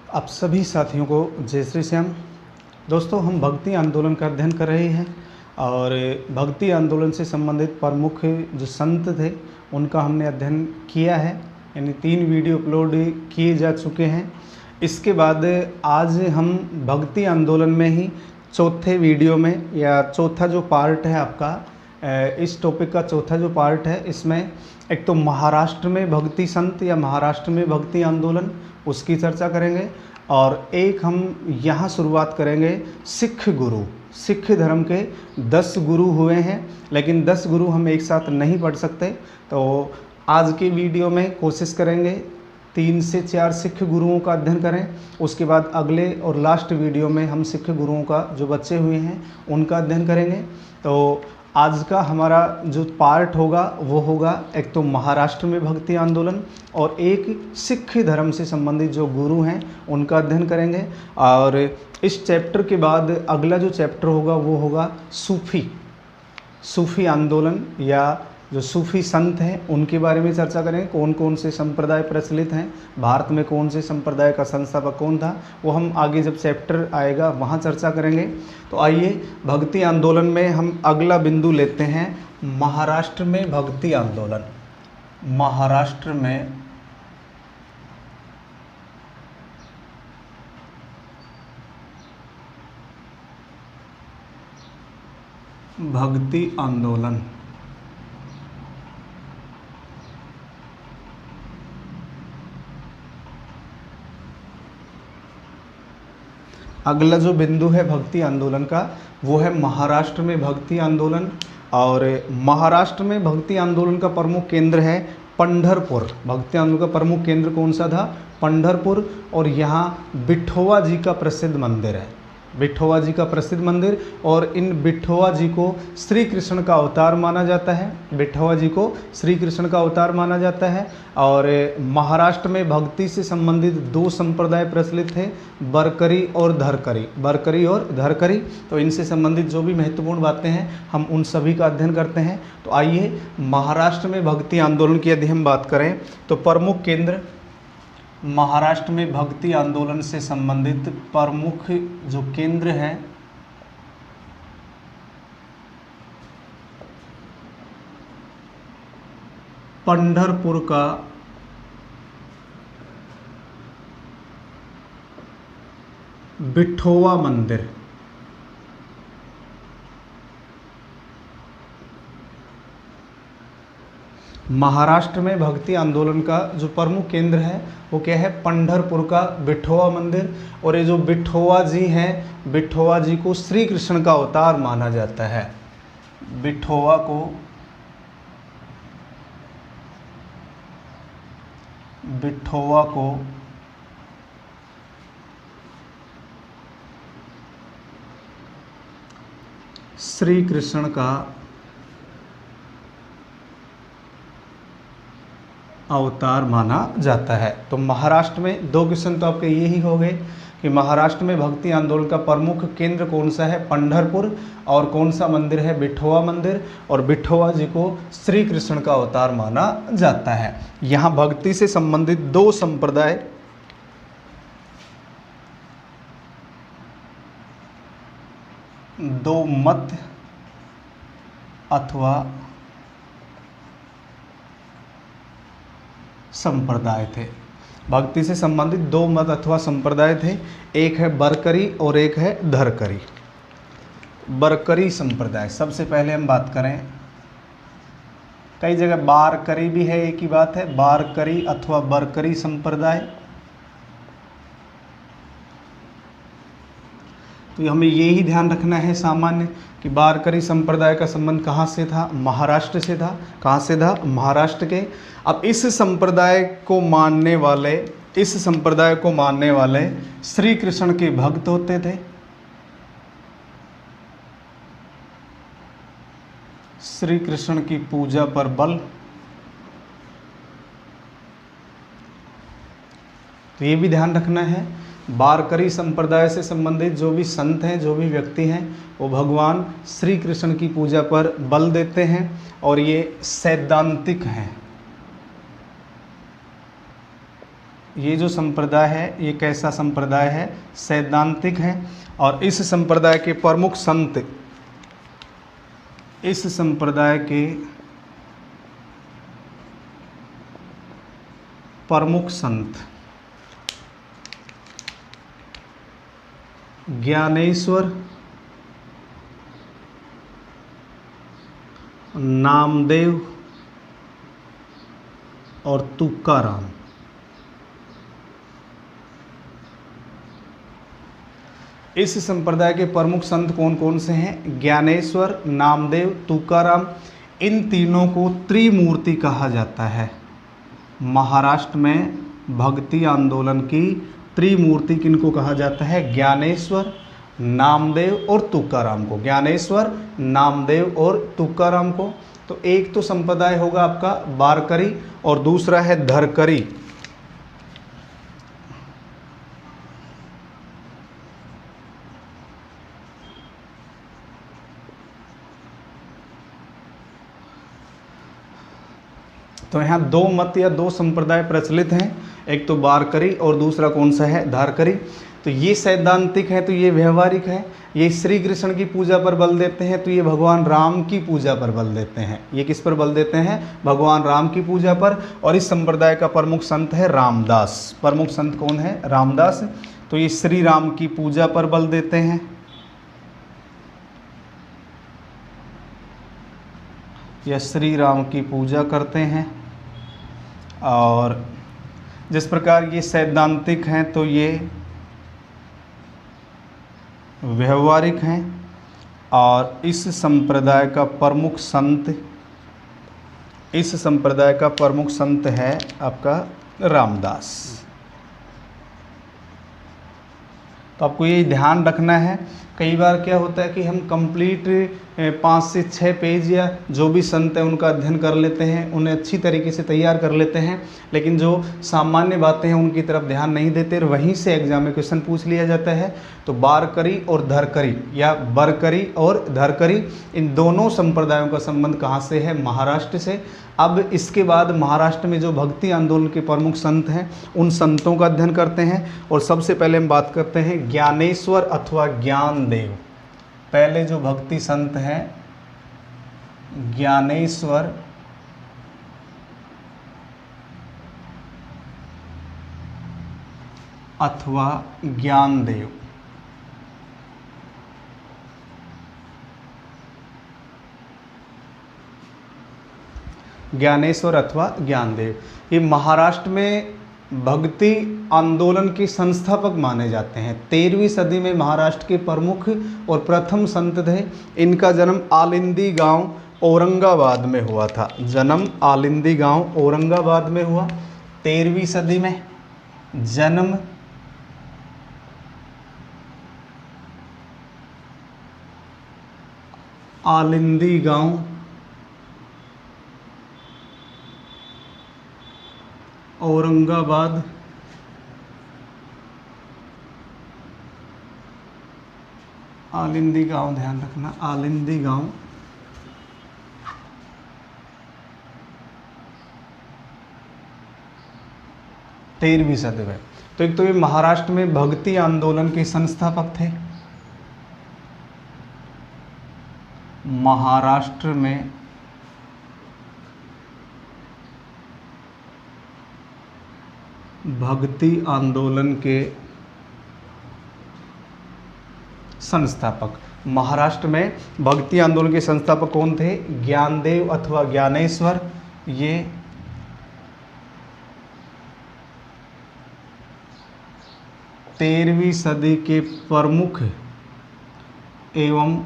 आप सभी साथियों को जय श्री श्याम। दोस्तों, हम भक्ति आंदोलन का अध्ययन कर रहे हैं और भक्ति आंदोलन से संबंधित प्रमुख जो संत थे उनका हमने अध्ययन किया है, यानी 3 वीडियो अपलोड किए जा चुके हैं। इसके बाद आज हम भक्ति आंदोलन में ही चौथे वीडियो में या चौथा जो पार्ट है आपका, इस टॉपिक का चौथा जो पार्ट है, इसमें एक तो महाराष्ट्र में भक्ति संत या महाराष्ट्र में भक्ति आंदोलन उसकी चर्चा करेंगे और एक हम यहाँ शुरुआत करेंगे सिख गुरु। सिख धर्म के 10 गुरु हुए हैं, लेकिन 10 गुरु हम एक साथ नहीं पढ़ सकते, तो आज के वीडियो में कोशिश करेंगे 3 से 4 सिख गुरुओं का अध्ययन करें। उसके बाद अगले और लास्ट वीडियो में हम सिख गुरुओं का जो बचे हुए हैं उनका अध्ययन करेंगे। तो आज का हमारा जो पार्ट होगा वो होगा एक तो महाराष्ट्र में भक्ति आंदोलन और एक सिख धर्म से संबंधित जो गुरु हैं उनका अध्ययन करेंगे। और इस चैप्टर के बाद अगला जो चैप्टर होगा वो होगा सूफ़ी आंदोलन या जो सूफ़ी संत हैं उनके बारे में चर्चा करेंगे। कौन कौन से संप्रदाय प्रचलित हैं, भारत में कौन से संप्रदाय का संस्थापक कौन था, वो हम आगे जब चैप्टर आएगा वहाँ चर्चा करेंगे। तो आइए भक्ति आंदोलन में हम अगला बिंदु लेते हैं, महाराष्ट्र में भक्ति आंदोलन। महाराष्ट्र में भक्ति आंदोलन। अगला जो बिंदु है भक्ति आंदोलन का वो है महाराष्ट्र में भक्ति आंदोलन। और महाराष्ट्र में भक्ति आंदोलन का प्रमुख केंद्र है पंढरपुर। भक्ति आंदोलन का प्रमुख केंद्र कौन सा था? पंढरपुर। और यहाँ विठोबा जी का प्रसिद्ध मंदिर है, विठोबा जी का प्रसिद्ध मंदिर। और इन विठोबा जी को श्री कृष्ण का अवतार माना जाता है, विठोबा जी को श्री कृष्ण का अवतार माना जाता है। और महाराष्ट्र में भक्ति से संबंधित 2 संप्रदाय प्रचलित थे, बरकरी और धरकरी। बरकरी और धरकरी, तो इनसे संबंधित जो भी महत्वपूर्ण बातें हैं हम उन सभी का अध्ययन करते हैं। तो आइए महाराष्ट्र में भक्ति आंदोलन की यदि हम बात करें तो प्रमुख केंद्र महाराष्ट्र में भक्ति आंदोलन से संबंधित प्रमुख जो केंद्र है पंढरपुर का विठोबा मंदिर। महाराष्ट्र में भक्ति आंदोलन का जो प्रमुख केंद्र है वो क्या है? पंढरपुर का विठोबा मंदिर। और ये जो विठोबा जी हैं, विठोबा जी को श्री कृष्ण का अवतार माना जाता है। विठोबा को श्री कृष्ण का अवतार माना जाता है। तो महाराष्ट्र में 2 क्वेश्चन तो आपके यही हो गए कि महाराष्ट्र में भक्ति आंदोलन का प्रमुख केंद्र कौन सा है? पंढरपुर। और कौन सा मंदिर है? विठोबा मंदिर। और विठोबा जी को श्री कृष्ण का अवतार माना जाता है। यहाँ भक्ति से संबंधित 2 संप्रदाय दो मत अथवा संप्रदाय थे। भक्ति से संबंधित 2 मत अथवा संप्रदाय थे, एक है बरकरी और एक है धरकरी। बरकरी संप्रदाय सबसे पहले हम बात करें, कई जगह बारकरी भी है, एक ही बात है, बारकरी अथवा बरकरी संप्रदाय। तो हमें यही ध्यान रखना है सामान्य कि बारकरी संप्रदाय का संबंध कहाँ से था? महाराष्ट्र से था। कहाँ से था? महाराष्ट्र के। अब इस संप्रदाय को मानने वाले श्री कृष्ण के भक्त होते थे। श्री कृष्ण की पूजा पर बल। तो ये भी ध्यान रखना है, बारकरी संप्रदाय से संबंधित जो भी संत हैं, जो भी व्यक्ति हैं, वो भगवान श्री कृष्ण की पूजा पर बल देते हैं और ये सैद्धांतिक हैं। ये जो संप्रदाय है ये कैसा संप्रदाय है? सैद्धांतिक है। और इस संप्रदाय के प्रमुख संत, इस संप्रदाय के प्रमुख संत ज्ञानेश्वर, नामदेव और तुकाराम। इस संप्रदाय के प्रमुख संत कौन कौन से हैं? ज्ञानेश्वर, नामदेव, तुकाराम। इन तीनों को त्रिमूर्ति कहा जाता है। महाराष्ट्र में भक्ति आंदोलन की त्रिमूर्ति किनको कहा जाता है? ज्ञानेश्वर, नामदेव और तुकाराम को। ज्ञानेश्वर, नामदेव और तुकाराम को। तो एक तो संप्रदाय होगा आपका वारकरी और दूसरा है धरकरी। तो यहाँ दो मत या दो संप्रदाय प्रचलित हैं, एक तो वारकरी और दूसरा कौन सा है? धारकरी। तो ये सैद्धांतिक है, तो ये व्यवहारिक है। ये श्री कृष्ण की पूजा पर बल देते हैं, तो ये भगवान राम की पूजा पर बल देते हैं। ये किस पर बल देते हैं? भगवान राम की पूजा पर। और इस संप्रदाय का प्रमुख संत है रामदास। प्रमुख संत कौन है? रामदास। तो ये श्री राम की पूजा पर बल देते हैं। या श्री राम की पूजा करते हैं। और जिस प्रकार ये सैद्धांतिक हैं तो ये व्यवहारिक हैं। और इस संप्रदाय का प्रमुख संत, इस संप्रदाय का प्रमुख संत है आपका रामदास। तो आपको ये ध्यान रखना है। कई बार क्या होता है कि हम कंप्लीट 5 से 6 पेज या जो भी संत है उनका अध्ययन कर लेते हैं, उन्हें अच्छी तरीके से तैयार कर लेते हैं, लेकिन जो सामान्य बातें हैं उनकी तरफ ध्यान नहीं देते और वहीं से एग्जाम में क्वेश्चन पूछ लिया जाता है। तो वारकरी और धरकरी या बरकरी और धरकरी, इन दोनों संप्रदायों का संबंध कहाँ से है? महाराष्ट्र से। अब इसके बाद महाराष्ट्र में जो भक्ति आंदोलन के प्रमुख संत हैं उन संतों का अध्ययन करते हैं। और सबसे पहले हम बात करते हैं ज्ञानेश्वर अथवा ज्ञानदेव। पहले जो भक्ति संत हैं ज्ञानेश्वर अथवा ज्ञानदेव। ज्ञानेश्वर अथवा ज्ञानदेव, ये महाराष्ट्र में भक्ति आंदोलन के संस्थापक माने जाते हैं। 13वीं सदी में महाराष्ट्र के प्रमुख और प्रथम संत थे। इनका जन्म आलिंदी गांव औरंगाबाद में हुआ था। जन्म आलिंदी गांव औरंगाबाद में हुआ 13वीं सदी में। जन्म आलिंदी गांव औरंगाबाद। आलिंदी गांव, ध्यान रखना, आलिंदी गांव। तेरहवीं सदी में। तो एक तो ये महाराष्ट्र में भक्ति आंदोलन के संस्थापक थे। महाराष्ट्र में भक्ति आंदोलन के संस्थापक। महाराष्ट्र में भक्ति आंदोलन के संस्थापक कौन थे? ज्ञानदेव अथवा ज्ञानेश्वर। ये तेरहवीं सदी के प्रमुख एवं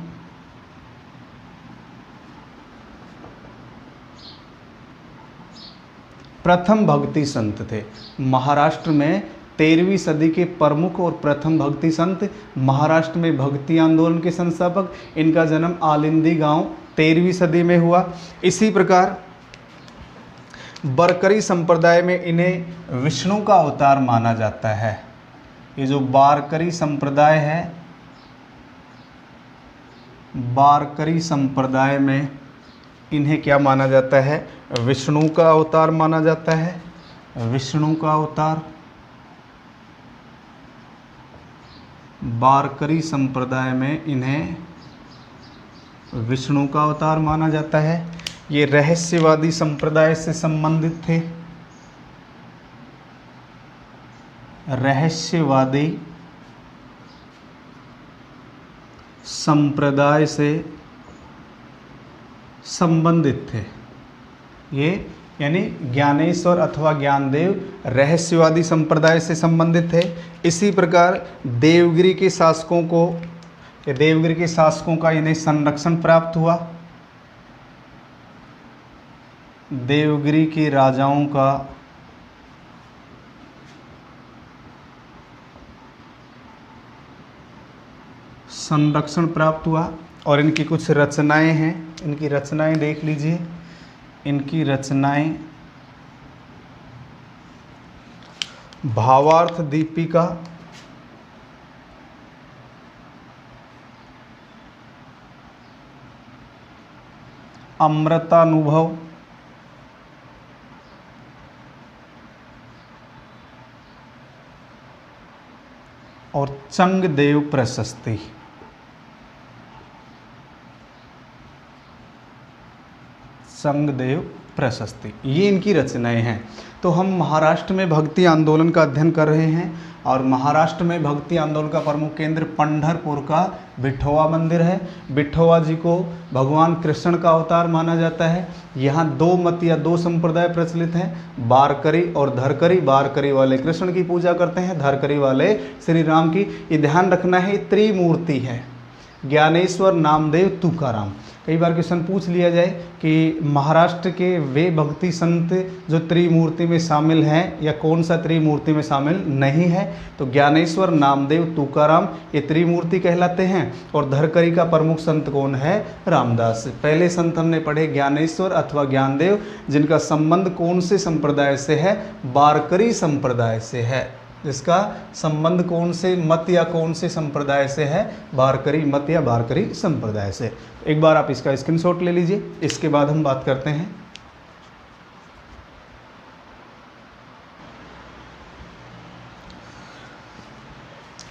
प्रथम भक्ति संत थे। महाराष्ट्र में 13वीं सदी के प्रमुख और प्रथम भक्ति संत, महाराष्ट्र में भक्ति आंदोलन के संस्थापक। इनका जन्म आलिंदी गांव 13वीं सदी में हुआ। इसी प्रकार बरकरी संप्रदाय में इन्हें विष्णु का अवतार माना जाता है। ये जो वारकरी संप्रदाय है, वारकरी संप्रदाय में इन्हें क्या माना जाता है? विष्णु का अवतार माना जाता है। विष्णु का अवतार। वारकरी संप्रदाय में इन्हें विष्णु का अवतार माना जाता है। ये रहस्यवादी संप्रदाय से संबंधित थे। रहस्यवादी संप्रदाय से संबंधित थे ये, यानी ज्ञानेश्वर अथवा ज्ञानदेव रहस्यवादी संप्रदाय से संबंधित थे। इसी प्रकार देवगिरी के शासकों का इन्हें संरक्षण प्राप्त हुआ। देवगिरी के राजाओं का संरक्षण प्राप्त हुआ। और इनकी कुछ रचनाएं हैं, इनकी रचनाएं देख लीजिए। इनकी रचनाएं भावार्थ दीपिका, अमृतानुभव, और चंगदेव प्रशस्ति। चंगदेव प्रशस्ति, ये इनकी रचनाएं हैं। तो हम महाराष्ट्र में भक्ति आंदोलन का अध्ययन कर रहे हैं और महाराष्ट्र में भक्ति आंदोलन का प्रमुख केंद्र पंढरपुर का विठोवा मंदिर है। विठोवा जी को भगवान कृष्ण का अवतार माना जाता है। यहाँ दो मत या दो संप्रदाय प्रचलित हैं, वारकरी और धरकरी। वारकरी वाले कृष्ण की पूजा करते हैं, धरकरी वाले श्री राम की। ये ध्यान रखना है, त्रिमूर्ति है, ज्ञानेश्वर, नामदेव, तुकाराम। कई बार क्वेश्चन पूछ लिया जाए कि महाराष्ट्र के वे भक्ति संत जो त्रिमूर्ति में शामिल हैं या कौन सा त्रिमूर्ति में शामिल नहीं है, तो ज्ञानेश्वर, नामदेव, तुकाराम ये त्रिमूर्ति कहलाते हैं। और धरकरी का प्रमुख संत कौन है? रामदास। पहले संत हमने पढ़े ज्ञानेश्वर अथवा ज्ञानदेव, जिनका संबंध कौन से संप्रदाय से है? वारकरी संप्रदाय से है। जिसका संबंध कौन से मत या कौन से संप्रदाय से है? वारकरी मत या वारकरी संप्रदाय से। एक बार आप इसका स्क्रीनशॉट ले लीजिए, इसके बाद हम बात करते हैं।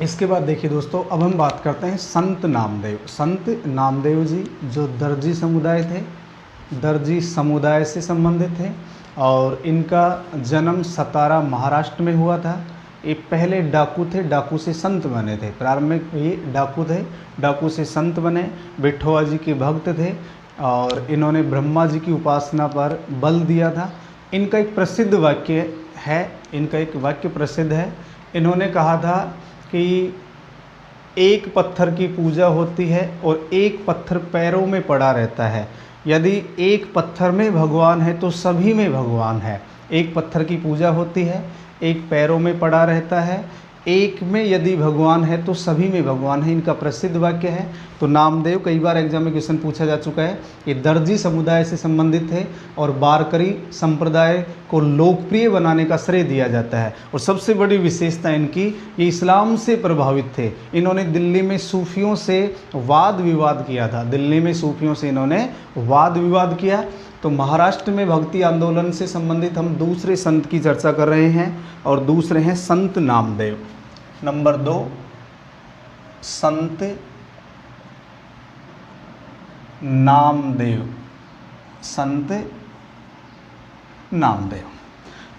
इसके बाद देखिए दोस्तों, अब हम बात करते हैं संत नामदेव। संत नामदेव जी जो दर्जी समुदाय थे, दर्जी समुदाय से संबंधित थे और इनका जन्म सतारा महाराष्ट्र में हुआ था। ये पहले डाकू थे, डाकू से संत बने थे। प्रारंभ में ये डाकू थे, डाकू से संत बने। विठोवा जी के भक्त थे और इन्होंने ब्रह्मा जी की उपासना पर बल दिया था। इनका एक प्रसिद्ध वाक्य है, इनका एक वाक्य प्रसिद्ध है। इन्होंने कहा था कि एक पत्थर की पूजा होती है और एक पत्थर पैरों में पड़ा रहता है। यदि एक पत्थर में भगवान है तो सभी में भगवान है। एक पत्थर की पूजा होती है, एक पैरों में पड़ा रहता है, एक में यदि भगवान है तो सभी में भगवान है। इनका प्रसिद्ध वाक्य है। तो नामदेव कई बार एग्जाम में क्वेश्चन पूछा जा चुका है। ये दर्जी समुदाय से संबंधित थे और वारकरी संप्रदाय को लोकप्रिय बनाने का श्रेय दिया जाता है। और सबसे बड़ी विशेषता इनकी, ये इस्लाम से प्रभावित थे। इन्होंने दिल्ली में सूफियों से वाद विवाद किया था। दिल्ली में सूफियों से इन्होंने वाद विवाद किया। तो महाराष्ट्र में भक्ति आंदोलन से संबंधित हम दूसरे संत की चर्चा कर रहे हैं और दूसरे हैं संत नामदेव। नंबर 2 संत नामदेव। संत नामदेव,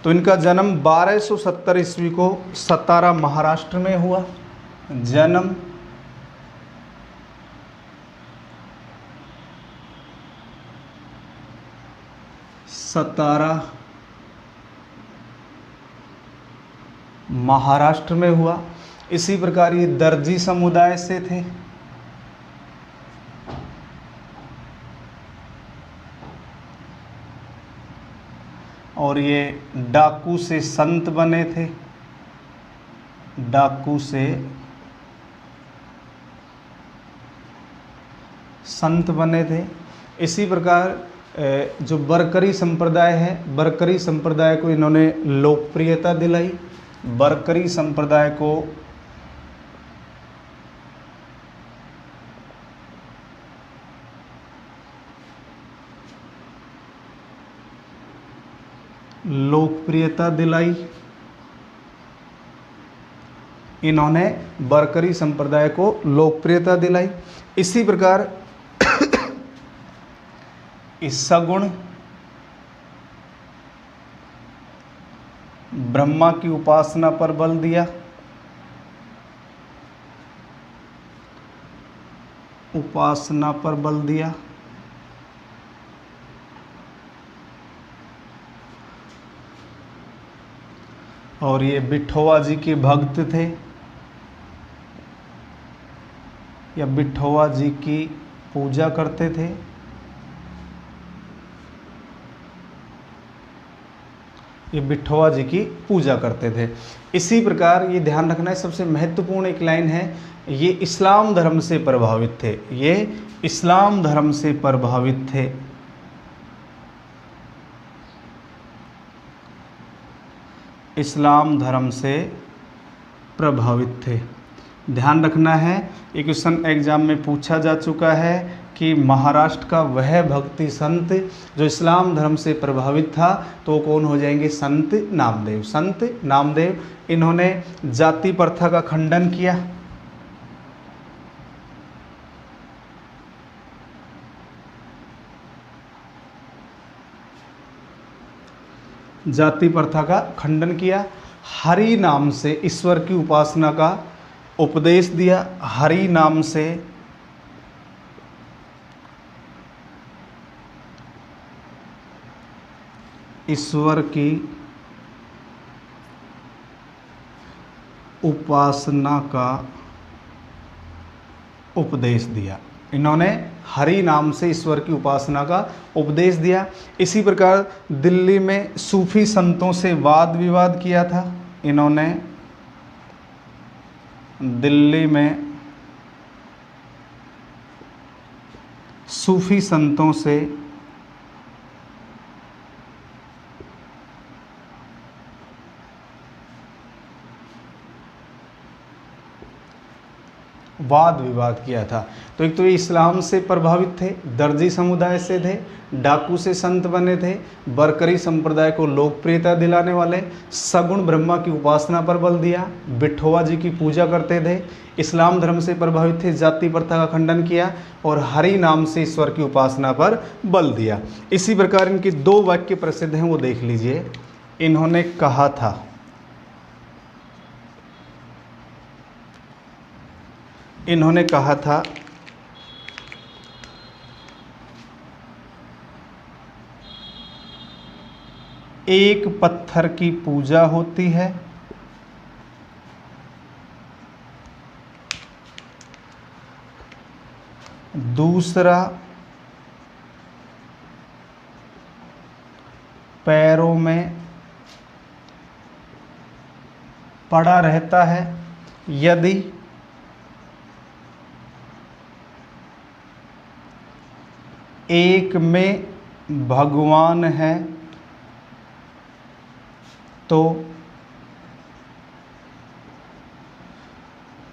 तो इनका जन्म 1270 ईस्वी को सतारा महाराष्ट्र में हुआ। जन्म सतारा महाराष्ट्र में हुआ। इसी प्रकार ये दर्जी समुदाय से थे। और ये डाकू से संत बने थे। डाकू से संत बने थे। इसी प्रकार जो बरकरी संप्रदाय है, बरकरी संप्रदाय को इन्होंने लोकप्रियता दिलाई। बरकरी संप्रदाय को लोकप्रियता दिलाई। इन्होंने बरकरी संप्रदाय को लोकप्रियता दिलाई। इसी प्रकार इस सगुण ब्रह्मा की उपासना पर बल दिया, उपासना पर बल दिया। और ये विठोबा जी के भक्त थे, या विठोबा जी की पूजा करते थे। ये विठोबा जी की पूजा करते थे। इसी प्रकार ये ध्यान रखना है, सबसे महत्वपूर्ण एक लाइन है, ये इस्लाम धर्म से प्रभावित थे, ये इस्लाम धर्म से प्रभावित थे। इस्लाम धर्म से प्रभावित थे। ध्यान रखना है, ये क्वेश्चन एग्जाम में पूछा जा चुका है कि महाराष्ट्र का वह भक्ति संत जो इस्लाम धर्म से प्रभावित था, तो कौन हो जाएंगे? संत नामदेव। संत नामदेव, इन्होंने जाति प्रथा का खंडन किया, जाति प्रथा का खंडन किया, हरि नाम से ईश्वर की उपासना का उपदेश दिया, हरि नाम से ईश्वर की उपासना का उपदेश दिया। इन्होंने हरि नाम से ईश्वर की उपासना का उपदेश दिया। इसी प्रकार दिल्ली में सूफी संतों से वाद विवाद किया था। इन्होंने दिल्ली में सूफी संतों से वाद विवाद किया था। तो एक तो ये इस्लाम से प्रभावित थे, दर्जी समुदाय से थे, डाकू से संत बने थे, बरकरी संप्रदाय को लोकप्रियता दिलाने वाले, सगुण ब्रह्मा की उपासना पर बल दिया, विठोबा जी की पूजा करते थे, इस्लाम धर्म से प्रभावित थे, जाति प्रथा का खंडन किया और हरि नाम से ईश्वर की उपासना पर बल दिया। इसी प्रकार इनके दो वाक्य प्रसिद्ध हैं, वो देख लीजिए। इन्होंने कहा था, इन्होंने कहा था, एक पत्थर की पूजा होती है, दूसरा पैरों में पड़ा रहता है। यदि एक में भगवान है तो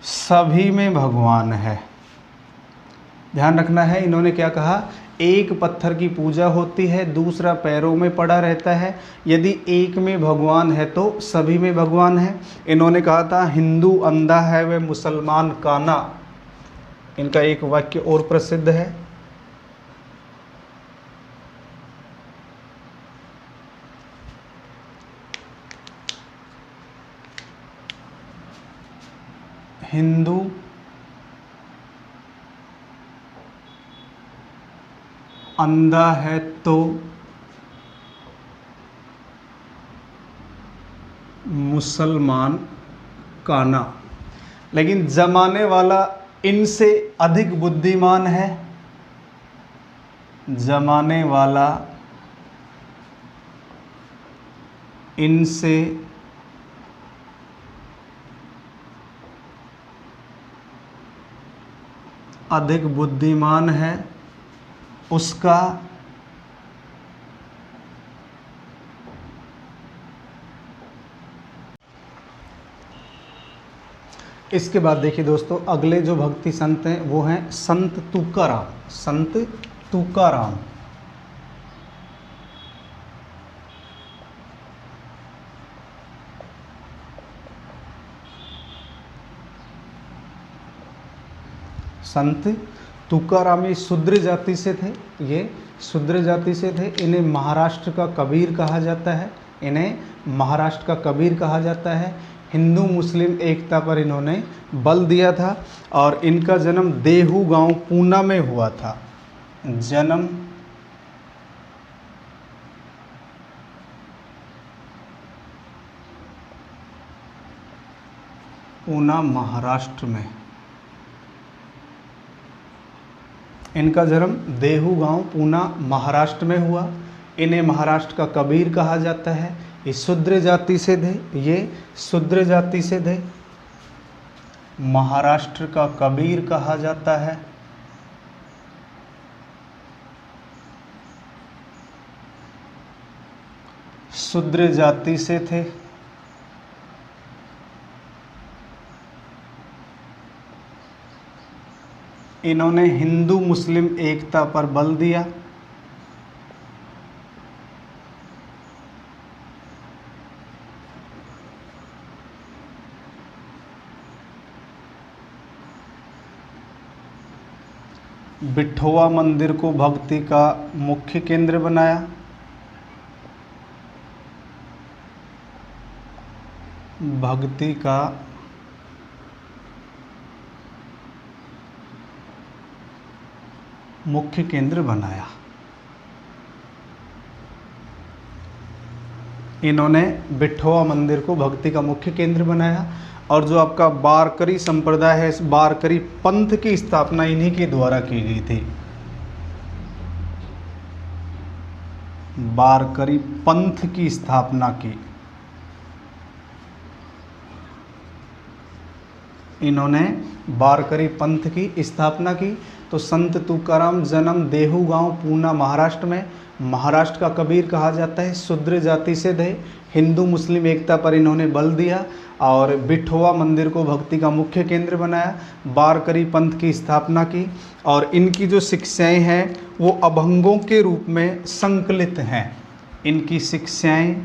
सभी में भगवान है। ध्यान रखना है, इन्होंने क्या कहा? एक पत्थर की पूजा होती है, दूसरा पैरों में पड़ा रहता है, यदि एक में भगवान है तो सभी में भगवान है। इन्होंने कहा था, हिंदू अंधा है व मुसलमान काना। इनका एक वाक्य और प्रसिद्ध है, हिंदू अंधा है तो मुसलमान काना। लेकिन जमाने वाला इनसे अधिक बुद्धिमान है, जमाने वाला इनसे अधिक बुद्धिमान है, उसका इसके बाद देखिए दोस्तों, अगले जो भक्ति संत हैं वो हैं संत तुकाराम। संत तुकाराम, संत तुकाराम ये शूद्र जाति से थे, ये शूद्र जाति से थे। इन्हें महाराष्ट्र का कबीर कहा जाता है, इन्हें महाराष्ट्र का कबीर कहा जाता है। हिंदू मुस्लिम एकता पर इन्होंने बल दिया था और इनका जन्म देहू गांव पूना में हुआ था। जन्म पूना महाराष्ट्र में, इनका जन्म देहू गांव पूना महाराष्ट्र में हुआ। इन्हें महाराष्ट्र का कबीर कहा जाता है। ये शूद्र जाति से थे, ये शूद्र जाति से थे। महाराष्ट्र का कबीर कहा जाता है। शूद्र जाति से थे। इन्होंने हिंदू मुस्लिम एकता पर बल दिया। बिठोवा मंदिर को भक्ति का मुख्य केंद्र बनाया। भक्ति का मुख्य केंद्र बनाया। इन्होंने बिठोवा मंदिर को भक्ति का मुख्य केंद्र बनाया। और जो आपका वारकरी संप्रदाय है, इस वारकरी पंथ की स्थापना इन्हीं के द्वारा की गई थी। वारकरी पंथ की स्थापना की इन्होंने, वारकरी पंथ की स्थापना की। तो संत तुकाराम जन्म देहू गांव पूना महाराष्ट्र में, महाराष्ट्र का कबीर कहा जाता है। शूद्र जाति से थे। हिंदू मुस्लिम एकता पर इन्होंने बल दिया और बिठोवा मंदिर को भक्ति का मुख्य केंद्र बनाया। वारकरी पंथ की स्थापना की और इनकी जो शिक्षाएं हैं वो अभंगों के रूप में संकलित हैं। इनकी शिक्षाएं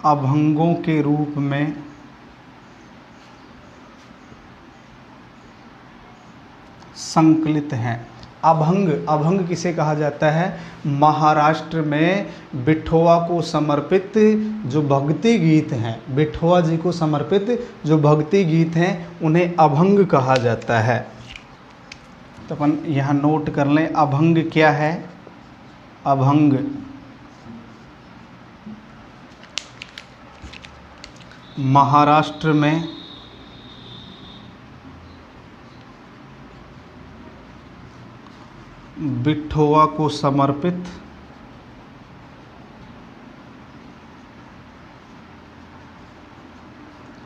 अभंगों के रूप में संकलित हैं। अभंग, अभंग किसे कहा जाता है? महाराष्ट्र में बिठोवा को समर्पित जो भक्ति गीत हैं, बिठोवा जी को समर्पित जो भक्ति गीत हैं, उन्हें अभंग कहा जाता है। तो अपन यहाँ नोट कर लें, अभंग क्या है? अभंग महाराष्ट्र में बिठोवा को समर्पित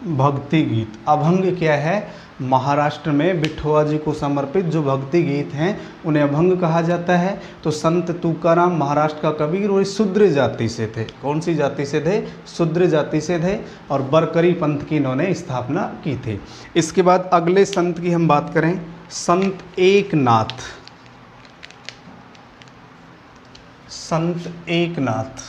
भक्ति गीत। अभंग क्या है? महाराष्ट्र में बिठोवा जी को समर्पित जो भक्ति गीत हैं उन्हें अभंग कहा जाता है। तो संत तुकाराम महाराष्ट्र का कबीर और शूद्र जाति से थे। कौन सी जाति से थे? शूद्र जाति से थे और वारकरी पंथ की इन्होंने स्थापना की थी। इसके बाद अगले संत की हम बात करें, संत एकनाथ। संत एकनाथ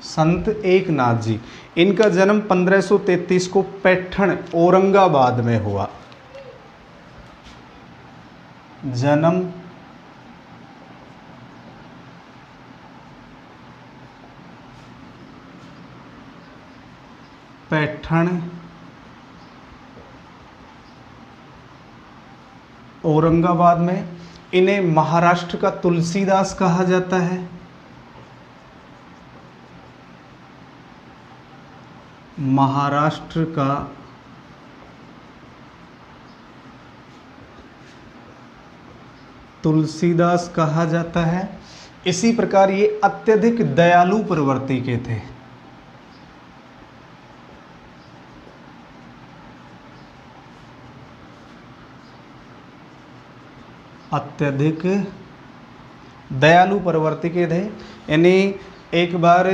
संत एकनाथ जी, इनका जन्म 1533 को पैठण औरंगाबाद में हुआ। जन्म पैठण औरंगाबाद में। इन्हें महाराष्ट्र का तुलसीदास कहा जाता है। महाराष्ट्र का तुलसीदास कहा जाता है। इसी प्रकार ये अत्यधिक दयालु प्रवृत्ति के थे। अत्यधिक दयालु प्रवृत्ति के थे। यानी एक बार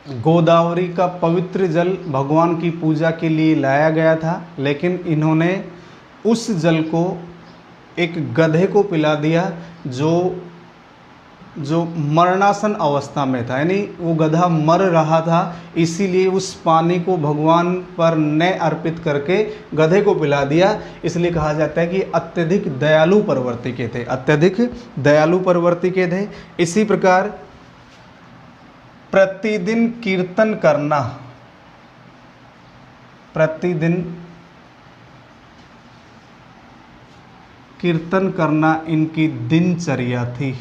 गोदावरी का पवित्र जल भगवान की पूजा के लिए लाया गया था, लेकिन इन्होंने उस जल को एक गधे को पिला दिया जो मरणासन अवस्था में था, यानी वो गधा मर रहा था, इसीलिए उस पानी को भगवान पर न अर्पित करके गधे को पिला दिया। इसलिए कहा जाता है कि अत्यधिक दयालु प्रवृत्ति के थे, अत्यधिक दयालु प्रवृत्ति के थे। इसी प्रकार प्रतिदिन कीर्तन करना, प्रतिदिन कीर्तन करना इनकी दिनचर्या थी।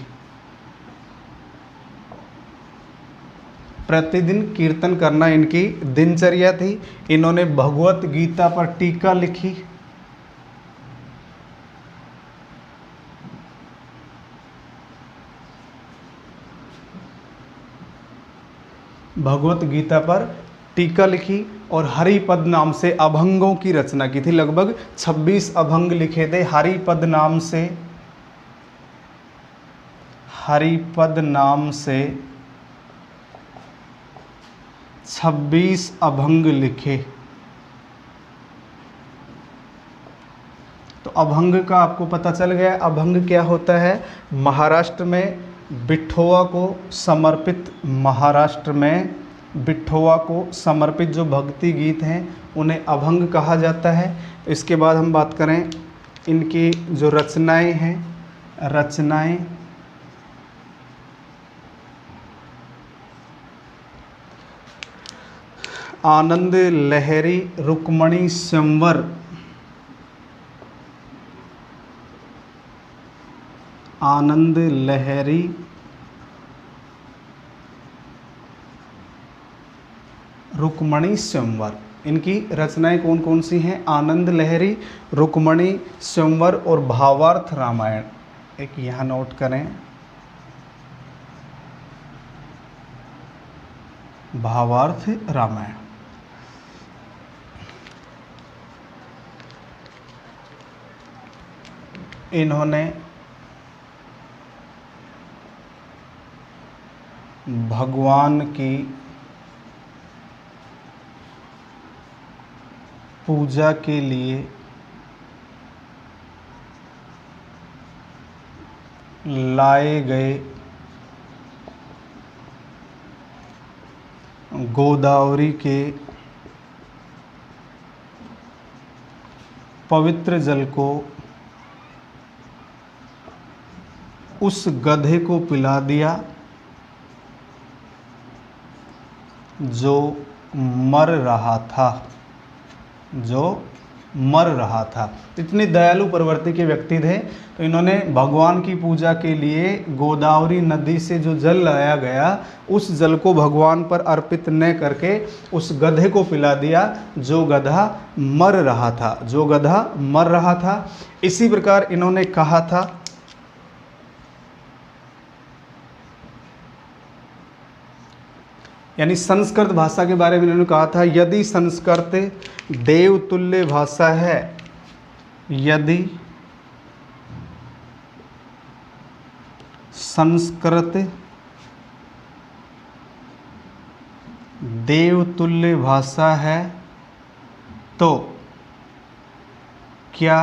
प्रतिदिन कीर्तन करना इनकी दिनचर्या थी। इन्होंने भगवत गीता पर टीका लिखी। भगवत गीता पर टीका लिखी और हरिपद नाम से अभंगों की रचना की थी। लगभग 26 अभंग लिखे थे हरिपद नाम से। हरिपद नाम से 26 अभंग लिखे। तो अभंग का आपको पता चल गया। अभंग क्या होता है? महाराष्ट्र में बिठोआ को समर्पित, महाराष्ट्र में बिठोआ को समर्पित जो भक्ति गीत हैं उन्हें अभंग कहा जाता है। इसके बाद हम बात करें इनकी जो रचनाएं हैं, रचनाएं आनंद लहरी, रुक्मणी स्वयंवर, आनंद लहरी, रुक्मणी स्वयंवर, इनकी रचनाएं कौन कौन सी हैं? आनंद लहरी, रुक्मणी स्वयंवर और भावार्थ रामायण। एक यहाँ नोट करें, भावार्थ रामायण। इन्होंने भगवान की पूजा के लिए लाए गए गोदावरी के पवित्र जल को उस गधे को पिला दिया जो मर रहा था, जो मर रहा था। इतने दयालु प्रवृत्ति के व्यक्ति थे। तो इन्होंने भगवान की पूजा के लिए गोदावरी नदी से जो जल लाया गया उस जल को भगवान पर अर्पित न करके उस गधे को पिला दिया जो गधा मर रहा था, जो गधा मर रहा था। इसी प्रकार इन्होंने कहा था, यानी संस्कृत भाषा के बारे में इन्होंने कहा था, यदि संस्कृत देवतुल्य भाषा है, यदि संस्कृत देवतुल्य भाषा है तो क्या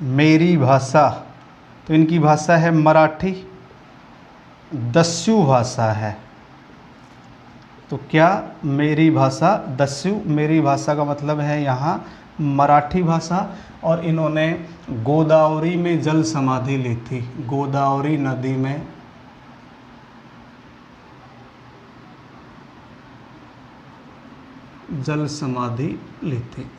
मेरी भाषा, तो इनकी भाषा है मराठी, दस्यु भाषा है। तो क्या मेरी भाषा, दस्यु मेरी भाषा का मतलब है यहाँ मराठी भाषा। और इन्होंने गोदावरी में जल समाधि ली थी, गोदावरी नदी में जल समाधि ली थी।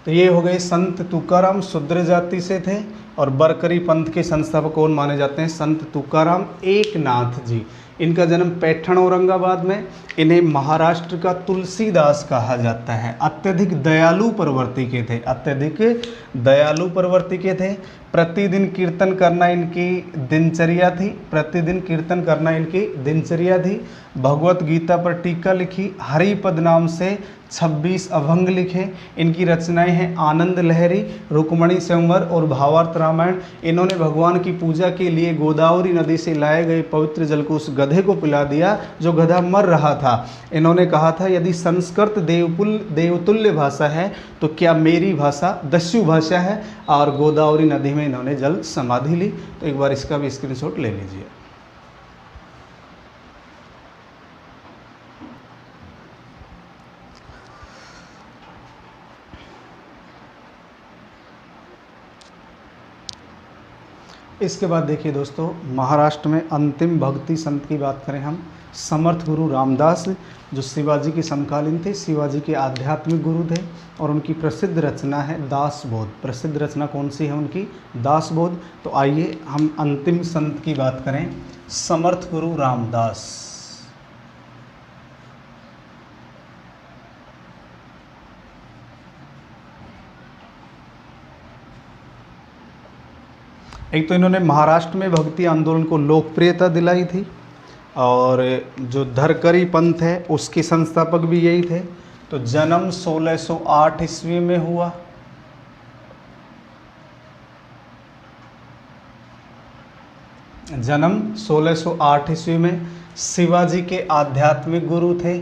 तो ये हो गए संत तुकाराम। शूद्र जाति से थे और बरकरी पंथ के संस्थापक कौन माने जाते हैं? संत तुकाराम एकनाथ जी। इनका जन्म पैठण औरंगाबाद में। इन्हें महाराष्ट्र का तुलसीदास कहा जाता है। अत्यधिक दयालु प्रवृत्ति के थे, अत्यधिक दयालु प्रवृत्ति के थे। प्रतिदिन कीर्तन करना इनकी दिनचर्या थी, प्रतिदिन कीर्तन करना इनकी दिनचर्या थी। भगवत गीता पर टीका लिखी, हरिपद नाम से 26 अभंग लिखे। इनकी रचनाएं हैं आनंद लहरी, रुक्मणी स्वयंवर और भावार्थ रामायण। इन्होंने भगवान की पूजा के लिए गोदावरी नदी से लाए गए पवित्र जल को उस गधे को पिला दिया जो गधा मर रहा था। इन्होंने कहा था यदि संस्कृत देवतुल्य भाषा है तो क्या मेरी भाषा दस्यु भाषा है, और गोदावरी नदी में इन्होंने जल समाधि ली। तो एक बार इसका भी स्क्रीनशॉट ले लीजिए। इसके बाद देखिए दोस्तों, महाराष्ट्र में अंतिम भक्ति संत की बात करें हम, समर्थ गुरु रामदास, जो शिवाजी के समकालीन थे, शिवाजी के आध्यात्मिक गुरु थे, और उनकी प्रसिद्ध रचना है दासबोध। प्रसिद्ध रचना कौन सी है उनकी? दासबोध। तो आइए हम अंतिम संत की बात करें, समर्थ गुरु रामदास। एक तो इन्होंने महाराष्ट्र में भक्ति आंदोलन को लोकप्रियता दिलाई थी, और जो धरकरी पंथ है उसके संस्थापक भी यही थे। तो जन्म 1608 ईस्वी में हुआ। जन्म 1608 ईस्वी में, शिवाजी के आध्यात्मिक गुरु थे।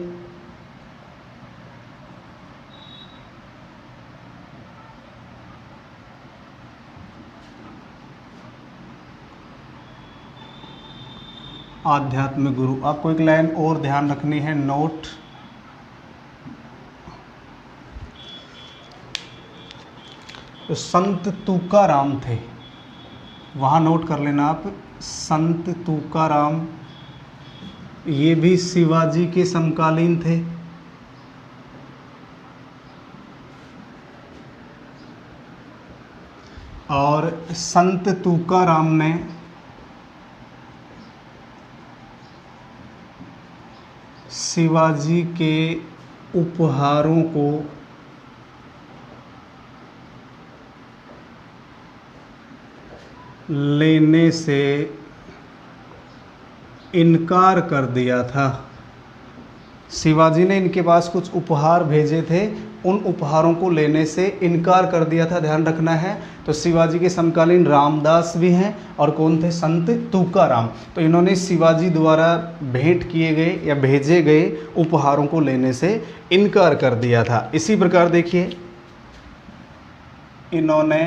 आध्यात्मिक गुरु। आपको एक लाइन और ध्यान रखनी है, नोट। तो संत तुकाराम थे, वहाँ नोट कर लेना आप, संत तुकाराम, ये भी शिवाजी के समकालीन थे। और संत तुकाराम ने शिवाजी के उपहारों को लेने से इनकार कर दिया था। शिवाजी ने इनके पास कुछ उपहार भेजे थे, उन उपहारों को लेने से इनकार कर दिया था, ध्यान रखना है। तो शिवाजी के समकालीन रामदास भी हैं, और कौन थे? संत तुकाराम। तो इन्होंने शिवाजी द्वारा भेंट किए गए या भेजे गए उपहारों को लेने से इनकार कर दिया था। इसी प्रकार देखिए, इन्होंने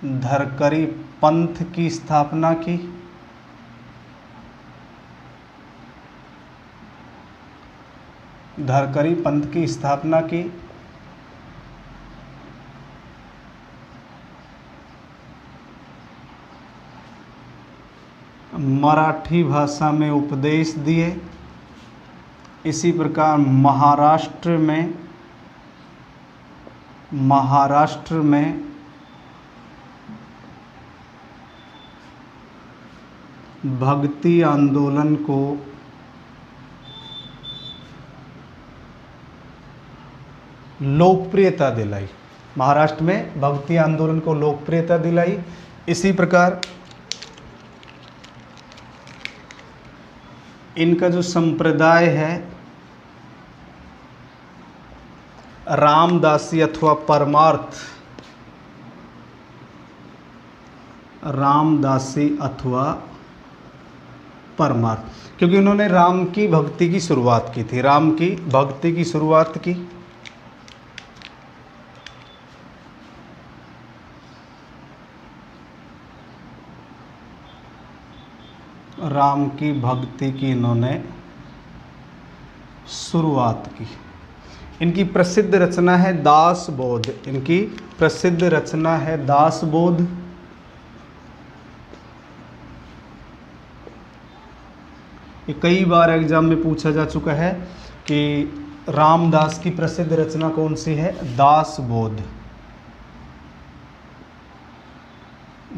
धरकरी पंथ की स्थापना की। धरकरी पंथ की स्थापना की। मराठी भाषा में उपदेश दिए। इसी प्रकार महाराष्ट्र में भक्ति आंदोलन को लोकप्रियता दिलाई। महाराष्ट्र में भक्ति आंदोलन को लोकप्रियता दिलाई। इसी प्रकार इनका जो संप्रदाय है रामदासी अथवा परमार्थ, रामदासी अथवा परमार्थ, क्योंकि उन्होंने राम की भक्ति की शुरुआत की थी, राम की भक्ति की शुरुआत की। राम की भक्ति की इन्होंने शुरुआत की। इनकी प्रसिद्ध रचना है दासबोध। इनकी प्रसिद्ध रचना है दासबोध। ये कई बार एग्जाम में पूछा जा चुका है कि रामदास की प्रसिद्ध रचना कौन सी है? दासबोध।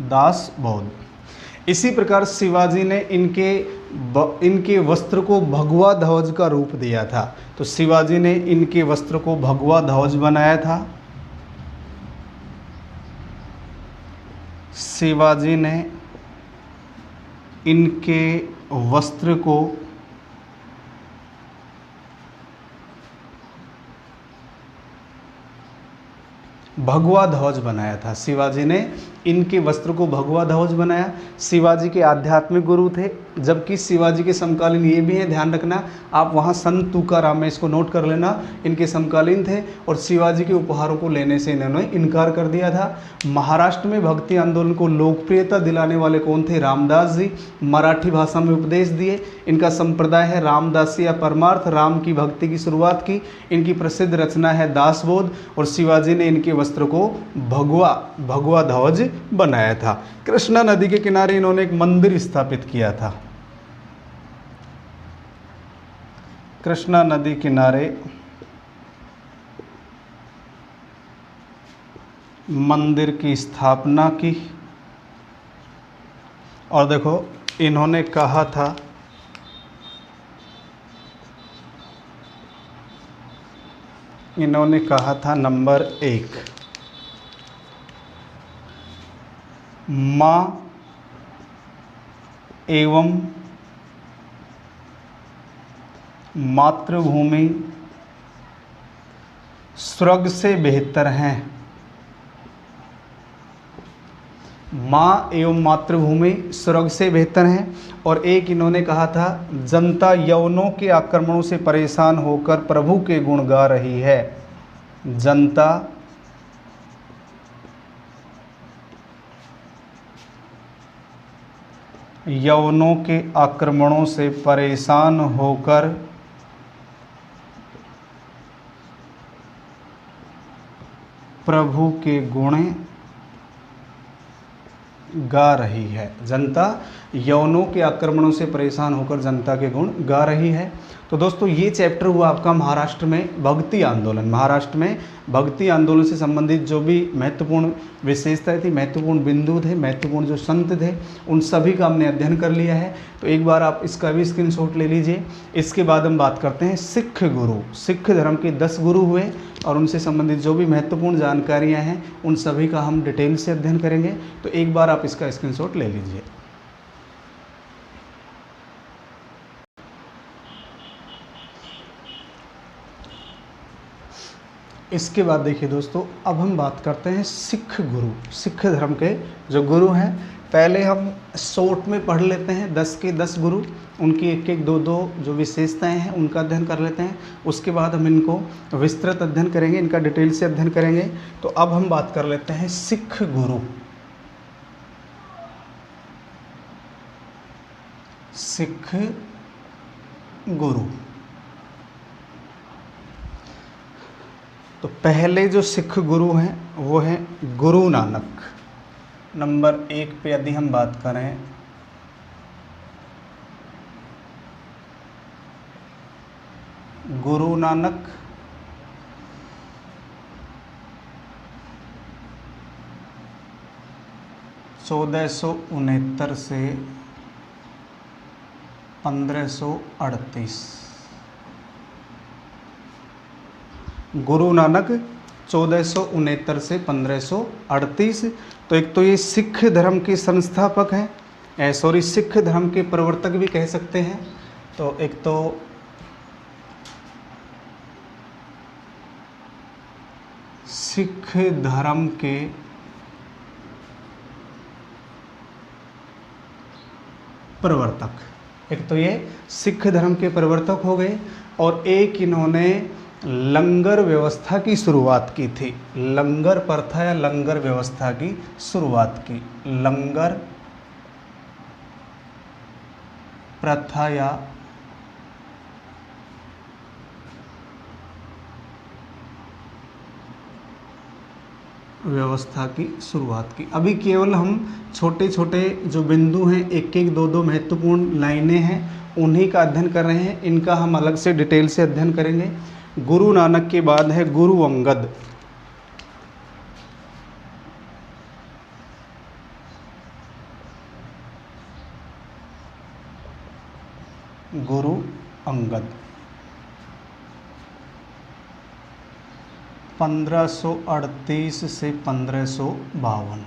दासबोध। इसी प्रकार शिवाजी ने इनके वस्त्र को भगवा ध्वज का रूप दिया था। तो शिवाजी ने इनके वस्त्र को भगवा ध्वज बनाया था। शिवाजी ने इनके वस्त्र को भगवा ध्वज बनाया था। शिवाजी ने इनके वस्त्र को भगवा ध्वज बनाया। शिवाजी के आध्यात्मिक गुरु थे, जबकि शिवाजी के समकालीन ये भी है, ध्यान रखना आप वहाँ संत तुकाराम में इसको नोट कर लेना, इनके समकालीन थे और शिवाजी के उपहारों को लेने से इन्होंने इनकार कर दिया था। महाराष्ट्र में भक्ति आंदोलन को लोकप्रियता दिलाने वाले कौन थे? रामदास जी। मराठी भाषा में उपदेश दिए। इनका संप्रदाय है रामदासी या परमार्थ। राम की भक्ति की शुरुआत की। इनकी प्रसिद्ध रचना है दासबोध और शिवाजी ने इनके वस्त्र को भगवा ध्वज बनाया था। कृष्णा नदी के किनारे इन्होंने एक मंदिर स्थापित किया था। कृष्णा नदी किनारे मंदिर की स्थापना की। और देखो इन्होंने कहा था नंबर 1, माँ एवं मातृभूमि स्वर्ग से बेहतर हैं। माँ एवं मातृभूमि स्वर्ग से बेहतर हैं। और एक इन्होंने कहा था, जनता यवनों के आक्रमणों से परेशान होकर प्रभु के गुण गा रही है। जनता यवनों के आक्रमणों से परेशान होकर प्रभु के गुण गा रही है। जनता यवनों के आक्रमणों से परेशान होकर जनता के गुण गा रही है। तो दोस्तों ये चैप्टर हुआ आपका महाराष्ट्र में भक्ति आंदोलन। महाराष्ट्र में भक्ति आंदोलन से संबंधित जो भी महत्वपूर्ण विशेषताएं थी, महत्वपूर्ण बिंदु थे, महत्वपूर्ण जो संत थे, उन सभी का हमने अध्ययन कर लिया है। तो एक बार आप इसका भी स्क्रीनशॉट ले लीजिए। इसके बाद हम बात करते हैं सिख गुरु। सिख धर्म के 10 गुरु हुए और उनसे संबंधित जो भी महत्वपूर्ण जानकारियाँ हैं उन सभी का हम डिटेल से अध्ययन करेंगे। तो एक बार आप इसका स्क्रीनशॉट ले लीजिए। इसके बाद देखिए दोस्तों, अब हम बात करते हैं सिख गुरु। सिख धर्म के जो गुरु हैं, पहले हम शॉर्ट में पढ़ लेते हैं 10 के 10 गुरु, उनकी एक एक दो दो जो विशेषताएं हैं उनका अध्ययन कर लेते हैं। उसके बाद हम इनको विस्तृत अध्ययन करेंगे, इनका डिटेल से अध्ययन करेंगे। तो अब हम बात कर लेते हैं सिख गुरु। सिख गुरु तो पहले जो सिख गुरु हैं वो हैं गुरु नानक। नंबर 1 पे यदि हम बात करें, गुरु नानक (1469 से 1538) गुरु नानक 1469 से 1538। तो एक तो ये सिख धर्म के संस्थापक हैं, सिख धर्म के प्रवर्तक भी कह सकते हैं। तो एक तो सिख धर्म के प्रवर्तक, एक तो ये सिख धर्म के प्रवर्तक हो गए। और एक इन्होंने लंगर व्यवस्था की शुरुआत की थी। लंगर प्रथा या लंगर व्यवस्था की शुरुआत की। लंगर प्रथा या व्यवस्था की शुरुआत की। अभी केवल हम छोटे छोटे जो बिंदु हैं, एक एक दो दो महत्वपूर्ण लाइनें हैं, उन्हीं का अध्ययन कर रहे हैं। इनका हम अलग से डिटेल से अध्ययन करेंगे। गुरु नानक के बाद है गुरु अंगद। गुरु अंगद 1538 से 1552।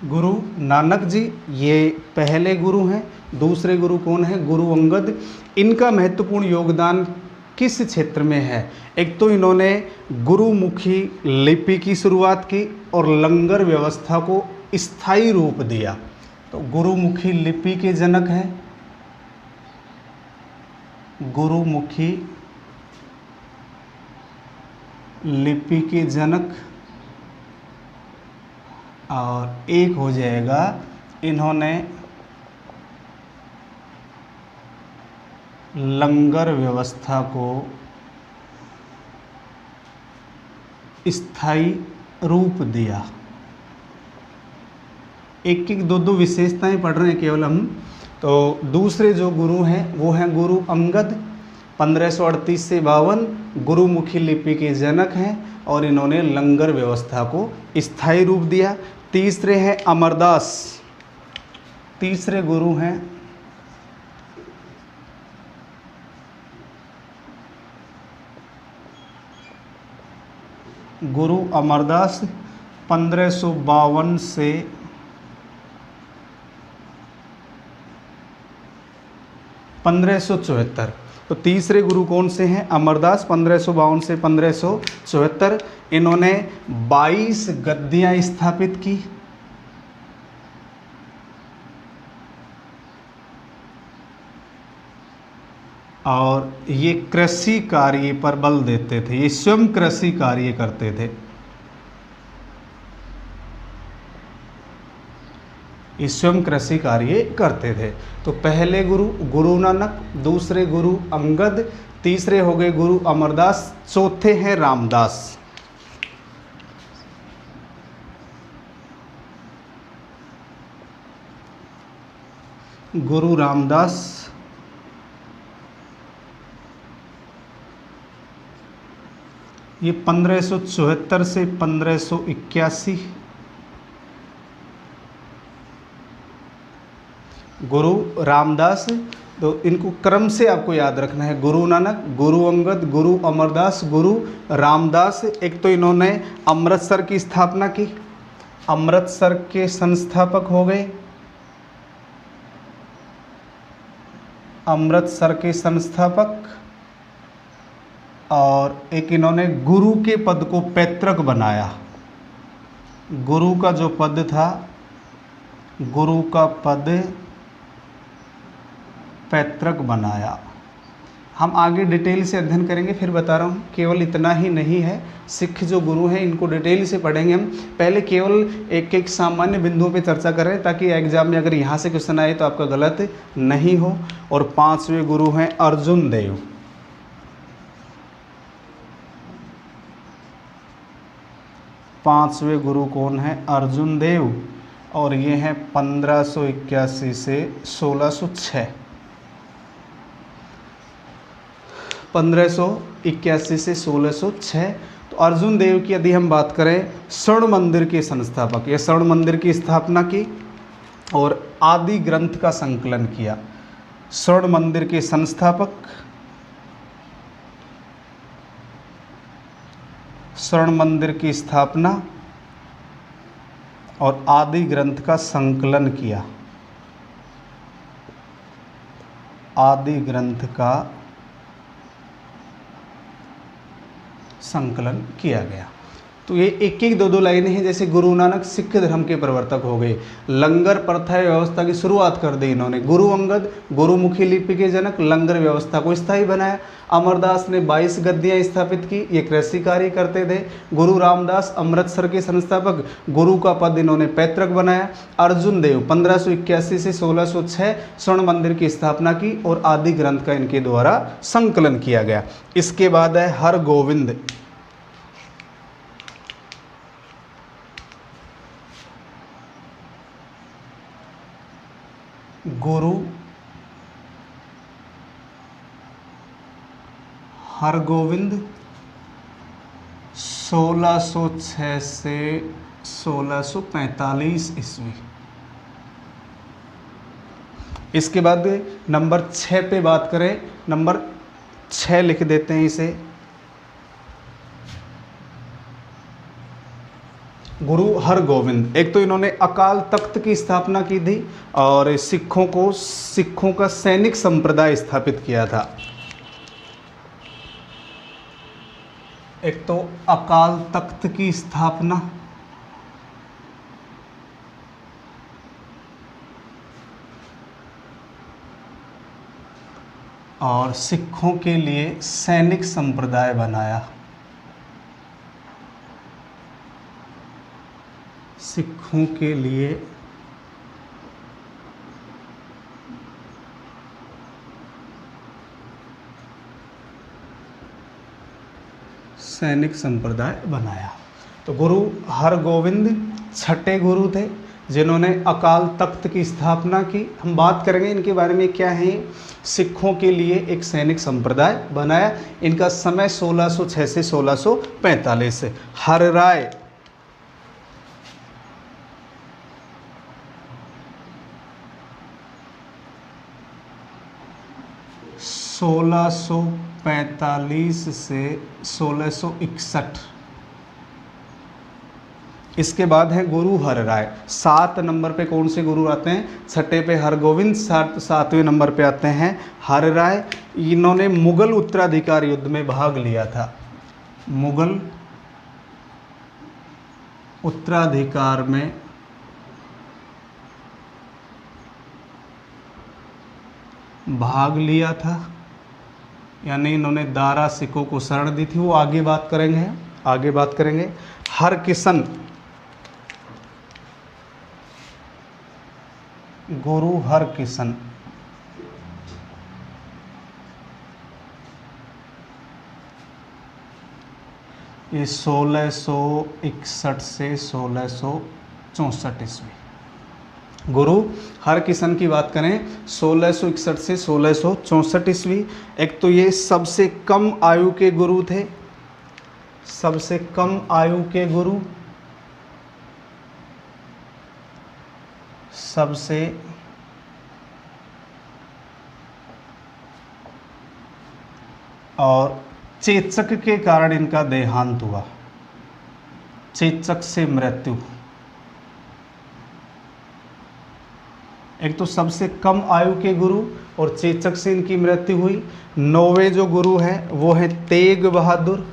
गुरु नानक जी ये पहले गुरु हैं। दूसरे गुरु कौन है? गुरु अंगद। इनका महत्वपूर्ण योगदान किस क्षेत्र में है? एक तो इन्होंने गुरुमुखी लिपि की शुरुआत की और लंगर व्यवस्था को स्थायी रूप दिया। तो गुरुमुखी लिपि के जनक हैं, गुरुमुखी लिपि के जनक। और एक हो जाएगा, इन्होंने लंगर व्यवस्था को स्थायी रूप दिया। एक एक दो दो विशेषताएं पढ़ रहे हैं केवल हम। तो दूसरे जो गुरु हैं वो हैं गुरु अंगद, 1538 से 52, गुरुमुखी लिपि के जनक हैं और इन्होंने लंगर व्यवस्था को स्थायी रूप दिया। तीसरे हैं अमरदास, तीसरे गुरु हैं गुरु अमरदास, 1552 से 1574। तो तीसरे गुरु कौन से हैं? अमरदास, 1552 से 1574। इन्होंने 22 गद्दियाँ स्थापित की। और ये कृषि कार्य पर बल देते थे, ये स्वयं कृषि कार्य करते थे। ये स्वयं कृषि कार्य करते थे। तो पहले गुरु गुरु नानक, दूसरे गुरु अंगद, तीसरे हो गए गुरु अमरदास, चौथे हैं रामदास। गुरु रामदास ये 1574 से 1581। गुरु रामदास, तो इनको क्रम से आपको याद रखना है, गुरु नानक, गुरु अंगद, गुरु अमरदास, गुरु रामदास। एक तो इन्होंने अमृतसर की स्थापना की, अमृतसर के संस्थापक हो गए, अमृतसर के संस्थापक। और एक इन्होंने गुरु के पद को पैतृक बनाया, गुरु का जो पद था, गुरु का पद पैतृक बनाया। हम आगे डिटेल से अध्ययन करेंगे, फिर बता रहा हूँ। केवल इतना ही नहीं है, सिख जो गुरु हैं इनको डिटेल से पढ़ेंगे हम। पहले केवल एक एक सामान्य बिंदुओं पे चर्चा करें ताकि एग्जाम में अगर यहाँ से क्वेश्चन आए तो आपका गलत नहीं हो। और पांचवें गुरु हैं अर्जुन देव। पांचवें गुरु कौन है? अर्जुन देव। और ये हैं 1581 से 1606। 1581 से 1606। तो अर्जुन देव की यदि हम बात करें, स्वर्ण मंदिर के संस्थापक, ये स्वर्ण मंदिर की स्थापना की और आदि ग्रंथ का संकलन किया। स्वर्ण मंदिर के संस्थापक, स्वर्ण मंदिर की स्थापना और आदि ग्रंथ का संकलन किया, आदि ग्रंथ का संकलन किया गया। तो ये एक एक दो दो लाइनें हैं। जैसे गुरु नानक सिख धर्म के प्रवर्तक हो गए, लंगर प्रथा व्यवस्था की शुरुआत कर दी इन्होंने। गुरु अंगद गुरुमुखी लिपि के जनक, लंगर व्यवस्था को स्थायी बनाया। अमरदास ने 22 गद्दियाँ स्थापित की, ये कृषि कार्य करते थे। गुरु रामदास अमृतसर के संस्थापक, गुरु का पद इन्होंने पैतृक बनाया। अर्जुन देव 1581 से 1606 स्वर्ण मंदिर की स्थापना की और आदि ग्रंथ का इनके द्वारा संकलन किया गया। इसके बाद है हरगोविंद। गुरु हरगोविंद 1606 से 1645 ईस्वी। इसके बाद नंबर 6 पे बात करें, नंबर 6 लिख देते हैं इसे। गुरु हरगोविंद, एक तो इन्होंने अकाल तख्त की स्थापना की थी और सिखों का सैनिक संप्रदाय स्थापित किया था। एक तो अकाल तख्त की स्थापना, और सिखों के लिए सैनिक संप्रदाय बनाया। सिखों के लिए सैनिक संप्रदाय बनाया। तो गुरु हरगोविंद छठे गुरु थे जिन्होंने अकाल तख्त की स्थापना की। हम बात करेंगे इनके बारे में क्या है। सिखों के लिए एक सैनिक संप्रदाय बनाया। इनका समय 1606 से 1645 है। हर राय 1645 से 1661। इसके बाद है गुरु हर राय। 7 नंबर पे कौन से गुरु आते हैं? छठे पे हरगोविंद, 7वें नंबर पे आते हैं हर राय। इन्होंने मुगल उत्तराधिकार युद्ध में भाग लिया था। मुगल उत्तराधिकार में भाग लिया था, यानी इन्होंने दारा सिखों को शरण दी थी। वो आगे बात करेंगे। हरकिशन गुरु हरकिशन ये 1661 से 1664 ईस्वी। गुरु हरकिशन की बात करें 1661 से 1664 ईस्वी। एक तो ये सबसे कम आयु के गुरु थे, सबसे कम आयु के गुरु, सबसे और चेचक के कारण इनका देहांत हुआ। चेचक से मृत्यु। एक तो सबसे कम आयु के गुरु और चेचक से इनकी मृत्यु हुई। 9वें जो गुरु है वो है तेग बहादुर।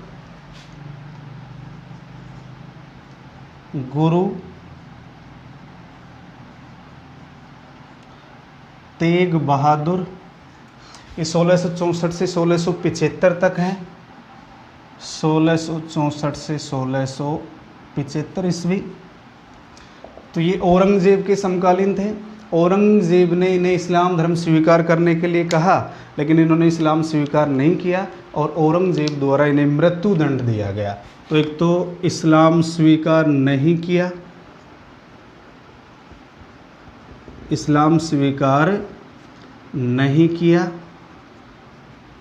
गुरु तेग बहादुर, ये 1664 से 1675 तक है। 1664 से 1675 ईस्वी। तो ये औरंगजेब के समकालीन थे। औरंगजेब ने इन्हें इस्लाम धर्म स्वीकार करने के लिए कहा, लेकिन इन्होंने इस्लाम स्वीकार नहीं किया और औरंगजेब द्वारा इन्हें मृत्यु दंड दिया गया। तो एक तो इस्लाम स्वीकार नहीं किया, इस्लाम स्वीकार नहीं किया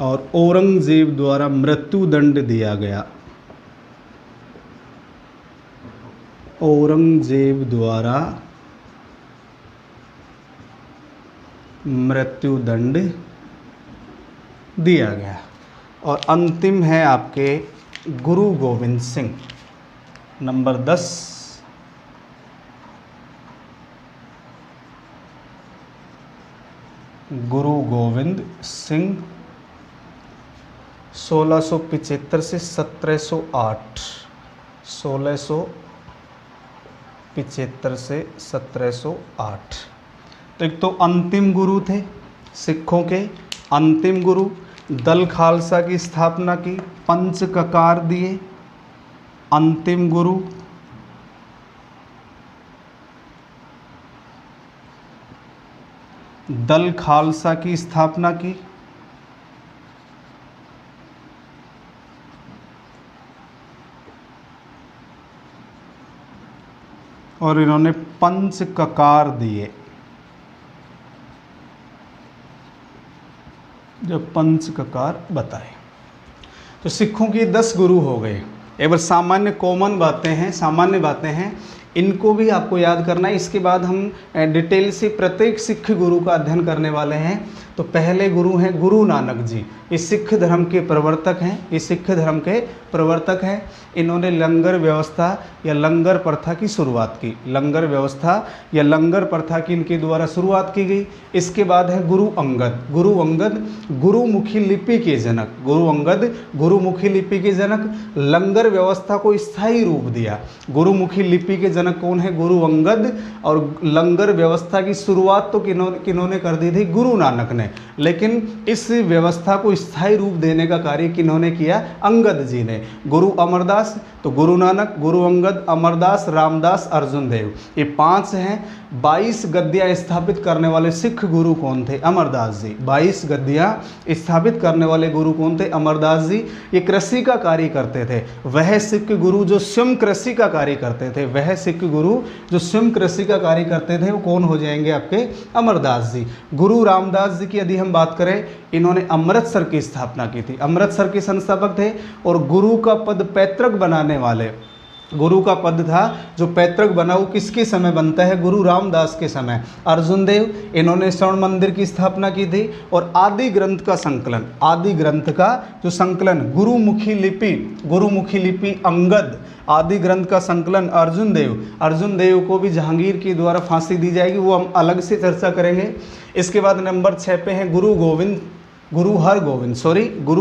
और औरंगजेब द्वारा मृत्यु दंड दिया गया। औरंगजेब द्वारा मृत्यु दंड दिया गया। और अंतिम है आपके गुरु गोविंद सिंह, नंबर 10। गुरु गोविंद सिंह 1675 से 1708। 1675 से 1708। तो एक तो अंतिम गुरु थे सिखों के। अंतिम गुरु दल खालसा की स्थापना की, पंच ककार दिए। अंतिम गुरु दल खालसा की स्थापना की। और इन्होंने पंच ककार दिए। जो पंच ककार बताए। तो सिखों की 10 गुरु हो गए। एक बार सामान्य बातें हैं, इनको भी आपको याद करना है। इसके बाद हम डिटेल से प्रत्येक सिख गुरु का अध्ययन करने वाले हैं। तो पहले गुरु हैं गुरु नानक जी। ये सिख धर्म के प्रवर्तक हैं, ये सिख धर्म के प्रवर्तक हैं। इन्होंने लंगर व्यवस्था या लंगर प्रथा की शुरुआत की। लंगर व्यवस्था या लंगर प्रथा की इनके द्वारा शुरुआत की गई। इसके बाद है गुरु अंगद। गुरु अंगद गुरुमुखी लिपि के जनक। गुरु अंगद गुरुमुखी लिपि के जनक, लंगर व्यवस्था को स्थायी रूप दिया। गुरुमुखी लिपि के जनक कौन है? गुरु अंगद। और लंगर व्यवस्था की शुरुआत तो किन्होंने कर दी थी? गुरु नानक ने। लेकिन इस व्यवस्था को स्थायी रूप देने का कार्य किन्होंने किया? अंगद जी ने। गुरु अमरदास, तो गुरु नानक, गुरु अंगद, अमरदास, रामदास, अर्जुन देव, ये 5 हैं। 22 गद्दियाँ स्थापित करने वाले सिख गुरु कौन थे? अमरदास जी। 22 गद्दियाँ स्थापित करने वाले गुरु कौन थे? अमरदास जी। ये कृषि का कार्य करते थे। वह सिख गुरु जो स्वयं कृषि का कार्य करते थे, वह सिख गुरु जो स्वयं कृषि का कार्य करते थे, वो कौन हो जाएंगे आपके? अमरदास जी। गुरु रामदास जी की यदि हम बात करें, इन्होंने अमृतसर की स्थापना की थी। अमृतसर के संस्थापक थे। और गुरु का पद पैतृक बनाने वाले, गुरु का पद था जो पैतृक बना, वो किसके समय बनता है? गुरु रामदास के समय। अर्जुन देव, इन्होंने स्वर्ण मंदिर की स्थापना की थी। और आदि ग्रंथ का संकलन, आदि ग्रंथ का जो संकलन, गुरुमुखी लिपि अंगद, आदि ग्रंथ का संकलन अर्जुन देव। अर्जुन देव को भी जहांगीर के द्वारा फांसी दी जाएगी, वो हम अलग से चर्चा करेंगे। इसके बाद नंबर 6 पे हैं गुरु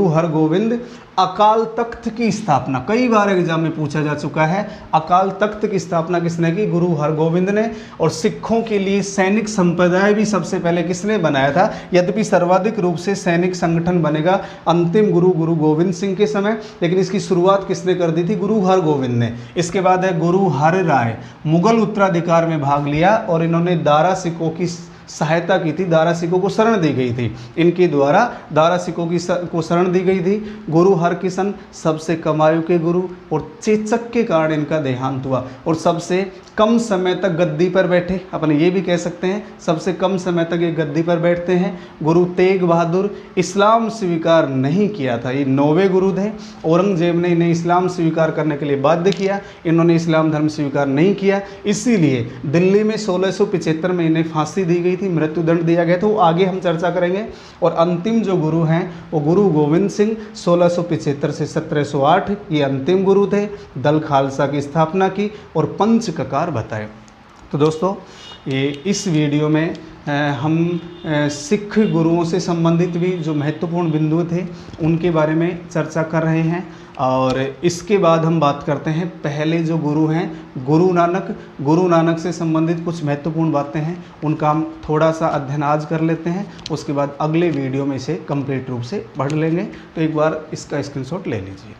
हरगोविंद। अकाल तख्त की स्थापना, कई बार एग्जाम में पूछा जा चुका है। अकाल तख्त की स्थापना किसने की? गुरु हरगोविंद ने। और सिखों के लिए सैनिक संप्रदाय भी सबसे पहले किसने बनाया था? यद्यपि सर्वाधिक रूप से सैनिक संगठन बनेगा अंतिम गुरु गोविंद सिंह के समय, लेकिन इसकी शुरुआत किसने कर दी थी? गुरु हरगोविंद ने। इसके बाद है गुरु हर राय, मुगल उत्तराधिकार में भाग लिया और इन्होंने दारा सिखों की सहायता की थी। दारा सिखों को शरण दी गई थी, इनके द्वारा दारा सिखों को शरण दी गई थी। गुरु हरकिशन, सबसे कम आयु के गुरु, और चेचक के कारण इनका देहांत हुआ। और सबसे कम समय तक गद्दी पर बैठे, अपन ये भी कह सकते हैं सबसे कम समय तक ये गद्दी पर बैठते हैं, गुरु तेग बहादुर। इस्लाम स्वीकार नहीं किया था, ये 9वें गुरु थे। औरंगजेब ने इन्हें इस्लाम स्वीकार करने के लिए बाध्य किया, इन्होंने इस्लाम धर्म स्वीकार नहीं किया। इसीलिए दिल्ली में 1675 में इन्हें फांसी दी गई थी, मृत्युदंड दिया गया था। वो आगे हम चर्चा करेंगे। और अंतिम जो गुरु हैं वो गुरु गोविंद सिंह, 1675 से 1708, ये अंतिम गुरु थे। दल खालसा की स्थापना की और पंच ककार बताए। तो दोस्तों, ये इस वीडियो में हम सिख गुरुओं से संबंधित भी जो महत्वपूर्ण बिंदु थे उनके बारे में चर्चा कर रहे हैं। और इसके बाद हम बात करते हैं पहले जो गुरु हैं गुरु नानक से संबंधित कुछ महत्वपूर्ण बातें हैं, उनका हम थोड़ा सा अध्ययन आज कर लेते हैं। उसके बाद अगले वीडियो में इसे कंप्लीट रूप से पढ़ लेंगे। तो एक बार इसका स्क्रीनशॉट ले लीजिए।